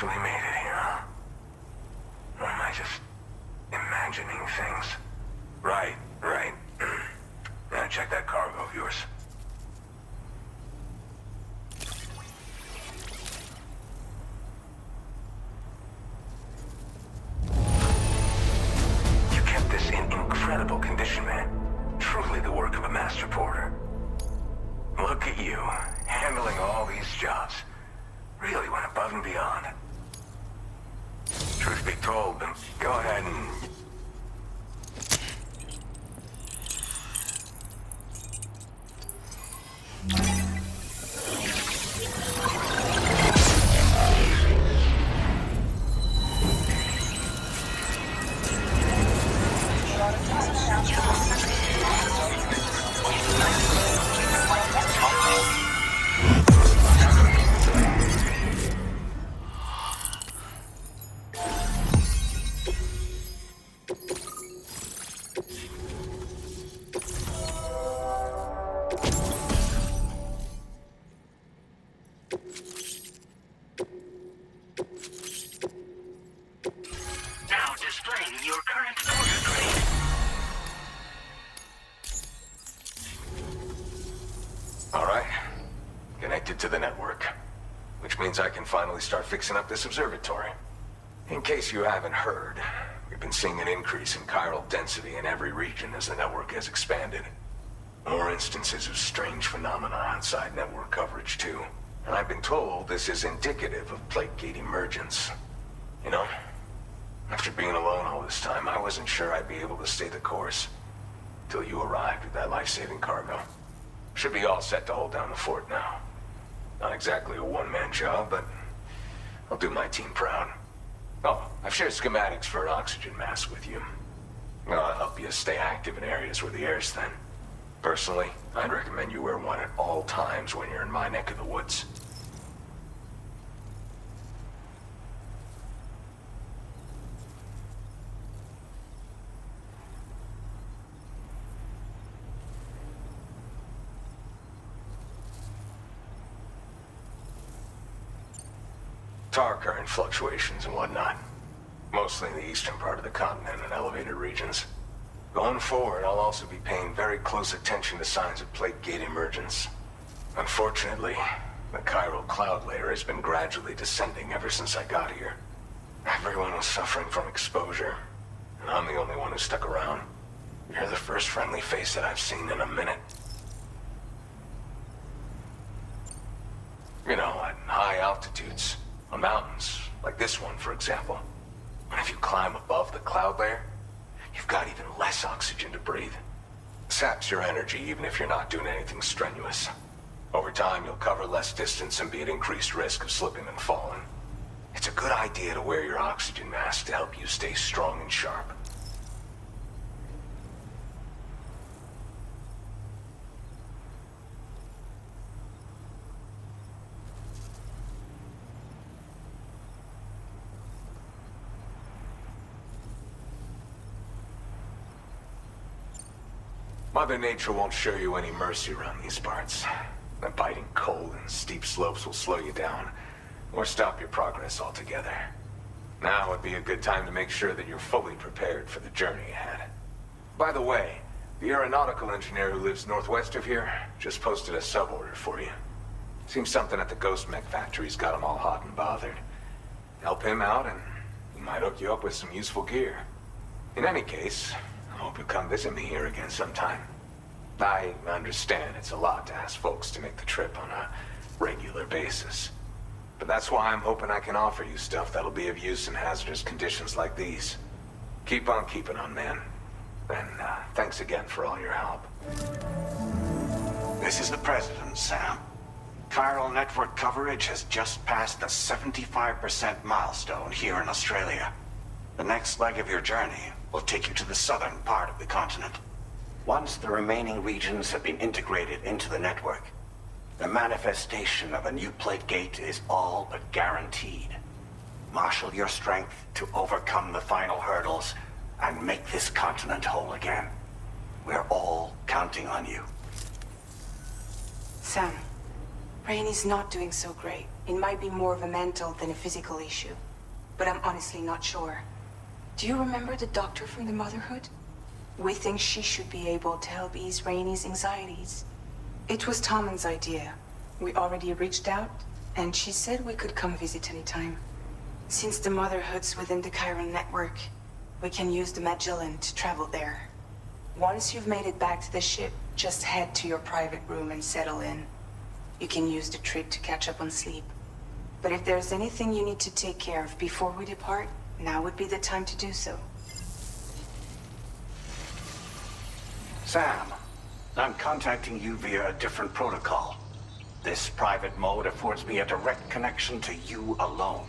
actually made it here, huh? Or am I just imagining things? Right. Now check that cargo of yours. You kept this in incredible condition, man. Truly the work of a master porter. Look at you, handling all these jobs. Really went above and beyond. Truth be told, go ahead and... Now displaying your current order grade. All right. Connected to the network. Which means I can finally start fixing up this observatory. In case you haven't heard, we've been seeing an increase in chiral density in every region as the network has expanded. More instances of strange phenomena outside network coverage, too. And I've been told this is indicative of plate gate emergence. You know, after being alone all this time, I wasn't sure I'd be able to stay the course. Till you arrived with that life-saving cargo. Should be all set to hold down the fort now. Not exactly a one-man job, but I'll do my team proud. Oh, I've shared schematics for an oxygen mask with you. I'll help you stay active in areas where the air's thin. Personally, I'd recommend you wear one at all times when you're in my neck of the woods. Tar current fluctuations and whatnot. Mostly in the eastern part of the continent and elevated regions. Going forward, I'll also be paying very close attention to signs of plate gate emergence. Unfortunately, the chiral cloud layer has been gradually descending ever since I got here. Everyone was suffering from exposure, and I'm the only one who stuck around. You're the first friendly face that I've seen in a minute. You know, at high altitudes, on mountains, like this one, for example. And if you climb above the cloud layer, you've got even less oxygen to breathe. Saps your energy even if you're not doing anything strenuous. Over time, you'll cover less distance and be at increased risk of slipping and falling. It's a good idea to wear your oxygen mask to help you stay strong and sharp. Mother Nature won't show you any mercy around these parts. The biting cold and steep slopes will slow you down, or stop your progress altogether. Now would be a good time to make sure that you're fully prepared for the journey ahead. By the way, the aeronautical engineer who lives northwest of here just posted a sub-order for you. Seems something at the Ghost Mech factory's got him all hot and bothered. Help him out and he might hook you up with some useful gear. In any case, I hope you come visit me here again sometime. I understand it's a lot to ask folks to make the trip on a regular basis. But that's why I'm hoping I can offer you stuff that'll be of use in hazardous conditions like these. Keep on keeping on, man. And thanks again for all your help. This is the President, Sam. Chiral network coverage has just passed the 75% milestone here in Australia. The next leg of your journey will take you to the southern part of the continent. Once the remaining regions have been integrated into the network, the manifestation of a new plate gate is all but guaranteed. Marshal your strength to overcome the final hurdles and make this continent whole again. We're all counting on you. Sam, Rainey's not doing so great. It might be more of a mental than a physical issue. But I'm honestly not sure. Do you remember the doctor from the Motherhood? We think she should be able to help ease Rainey's anxieties. It was Tommen's idea. We already reached out, and she said we could come visit anytime. Since the Motherhood's within the Chiron network, we can use the Magellan to travel there. Once you've made it back to the ship, just head to your private room and settle in. You can use the trip to catch up on sleep. But if there's anything you need to take care of before we depart, now would be the time to do so. Sam, I'm contacting you via a different protocol. This private mode affords me a direct connection to you alone.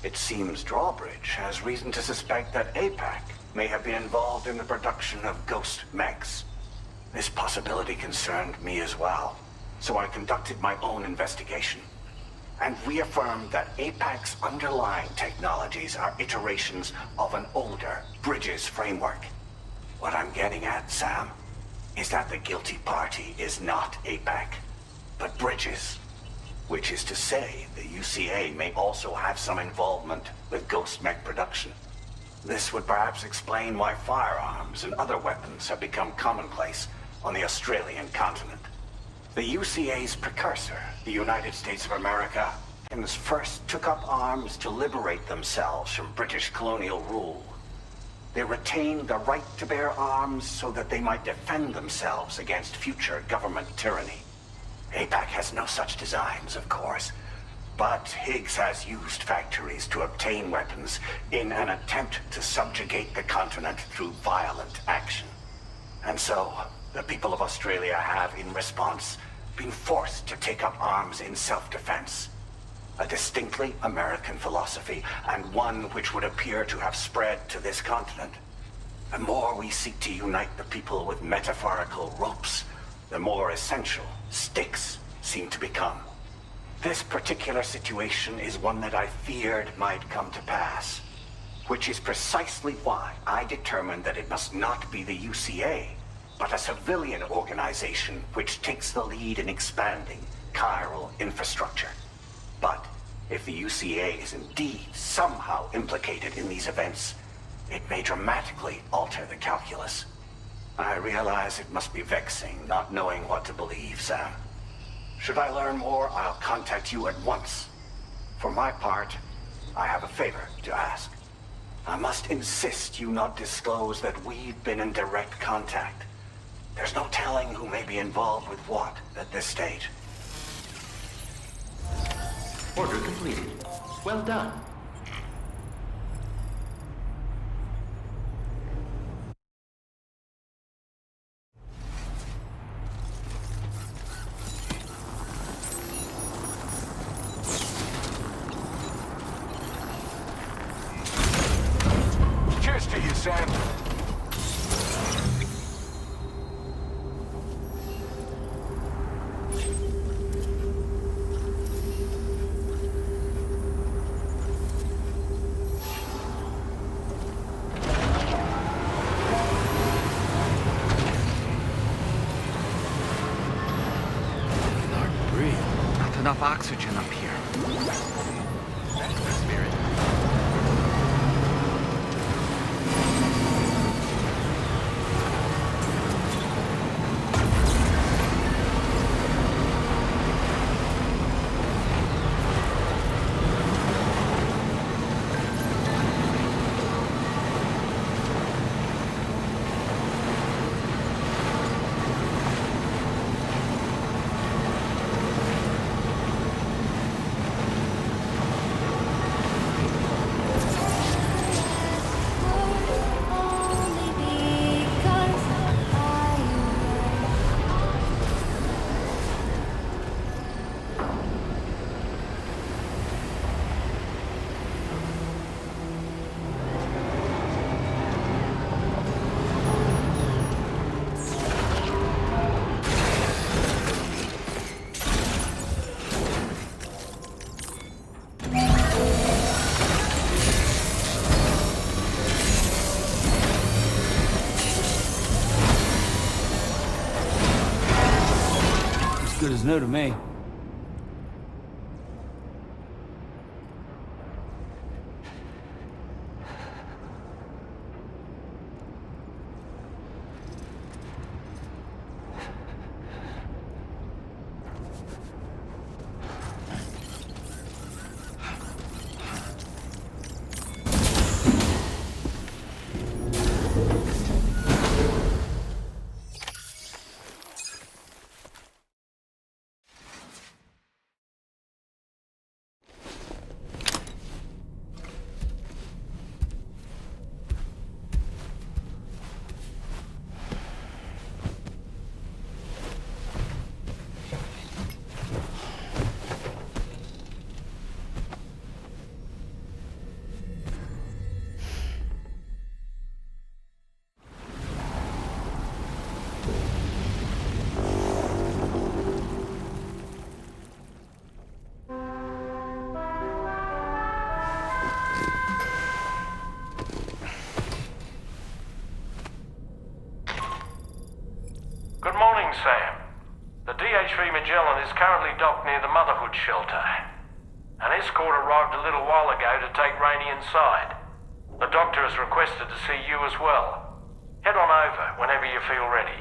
It seems Drawbridge has reason to suspect that APAC may have been involved in the production of ghost mechs. This possibility concerned me as well, so I conducted my own investigation and reaffirmed that APAC's underlying technologies are iterations of an older Bridges framework. What I'm getting at, Sam, is that the guilty party is not APAC, but Bridges. Which is to say, the UCA may also have some involvement with ghost mech production. This would perhaps explain why firearms and other weapons have become commonplace on the Australian continent. The UCA's precursor, the United States of America, first took up arms to liberate themselves from British colonial rule. They retained the right to bear arms so that they might defend themselves against future government tyranny. APAC has no such designs, of course, but Higgs has used factories to obtain weapons in an attempt to subjugate the continent through violent action. And so, the people of Australia have, in response, been forced to take up arms in self-defense. A distinctly American philosophy, and one which would appear to have spread to this continent. The more we seek to unite the people with metaphorical ropes, the more essential sticks seem to become. This particular situation is one that I feared might come to pass, which is precisely why I determined that it must not be the UCA, but a civilian organization which takes the lead in expanding chiral infrastructure. But if the UCA is indeed somehow implicated in these events, it may dramatically alter the calculus. I realize it must be vexing not knowing what to believe, Sam. Should I learn more, I'll contact you at once. For my part, I have a favor to ask. I must insist you not disclose that we've been in direct contact. There's no telling who may be involved with what at this stage. Order completed. Well done. Cheers to you, Sam. Enough oxygen up here. That's the spirit. Good as new to me. dock near the Motherhood shelter. An escort arrived a little while ago to take Rainey inside. The doctor has requested to see you as well. Head on over whenever you feel ready.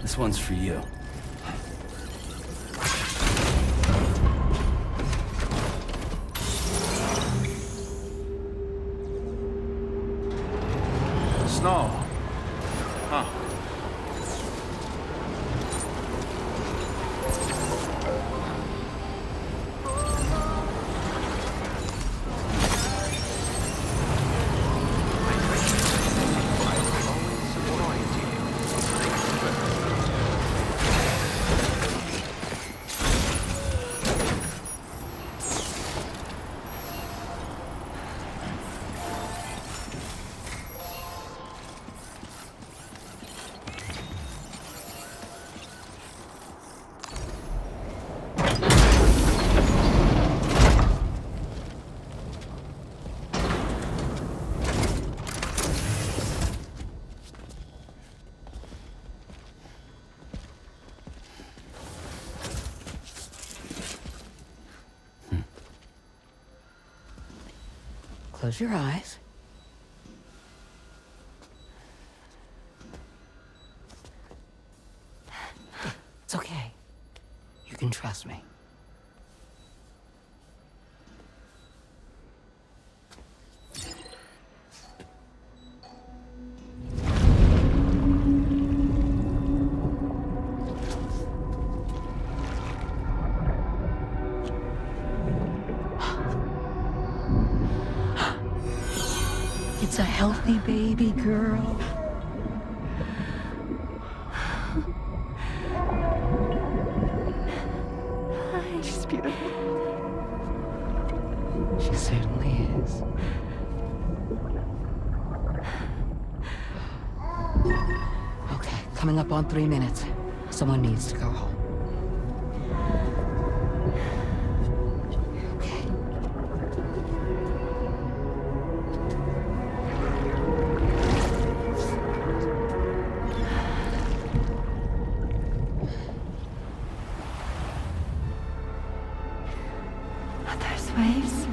This one's for you. Snow. Huh. Close your eyes. It's okay. You can trust me. It's a healthy baby girl. She's beautiful. She certainly is. Okay, coming up on 3 minutes. Someone needs to go home. Waves?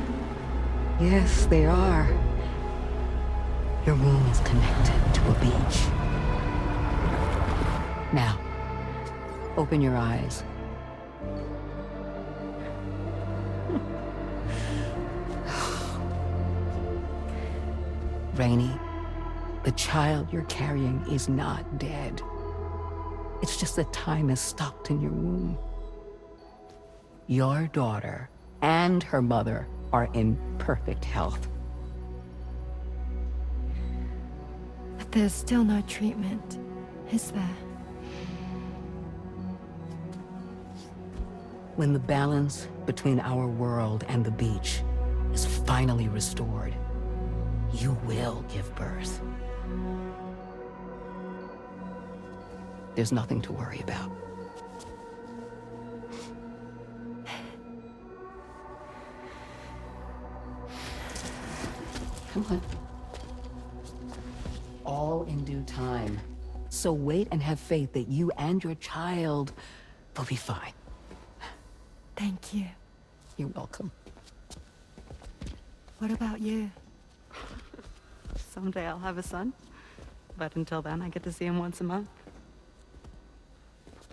Yes, they are. Your womb is connected to a beach. Now, open your eyes. Rainey, the child you're carrying is not dead. It's just that time has stopped in your womb. Your daughter and her mother are in perfect health. But there's still no treatment, is there? When the balance between our world and the beach is finally restored, You will give birth. There's nothing to worry about. Come on. All in due time. So wait and have faith that you and your child will be fine. Thank you. You're welcome. What about you? Someday I'll have a son, but until then I get to see him once a month.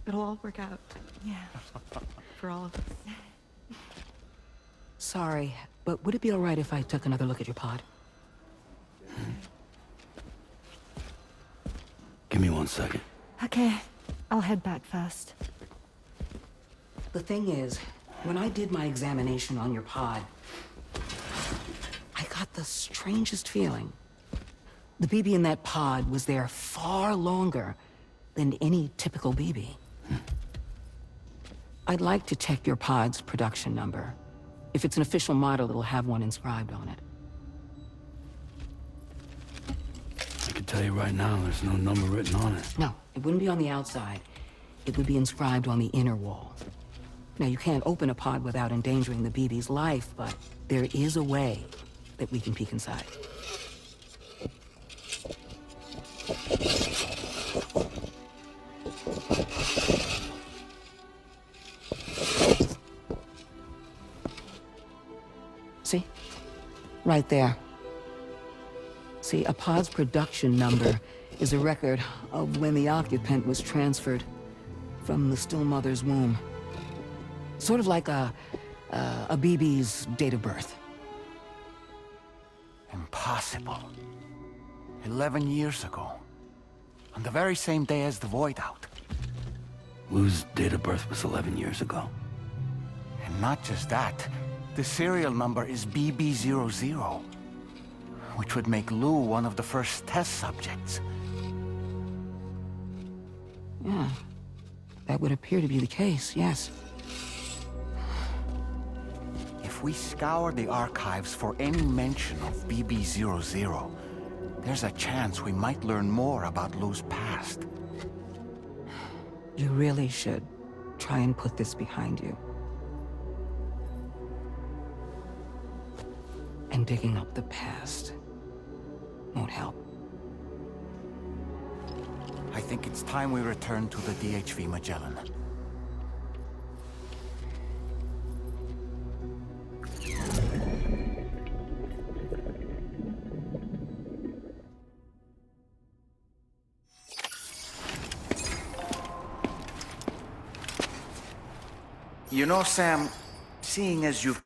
It'll all work out. Yeah. For all of us. Sorry, but would it be all right if I took another look at your pod? Give me 1 second. Okay, I'll head back first. The thing is, when I did my examination on your pod, I got the strangest feeling. The BB in that pod was there far longer than any typical BB. I'd like to check your pod's production number. If it's an official model, it'll have one inscribed on it. I can tell you right now, there's no number written on it. No, it wouldn't be on the outside. It would be inscribed on the inner wall. Now, you can't open a pod without endangering the BB's life, but there is a way that we can peek inside. See? Right there. See, a pod's production number is a record of when the occupant was transferred from the still mother's womb. Sort of like a BB's date of birth. Impossible. 11 years ago. On the very same day as the Void Out. Lou's date of birth was 11 years ago. And not just that, the serial number is BB00, which would make Lou one of the first test subjects. Yeah, that would appear to be the case, yes. If we scour the archives for any mention of BB00, there's a chance we might learn more about Lou's past. You really should try and put this behind you. And digging up the past won't help. I think it's time we return to the DHV Magellan. You know, Sam, seeing as you've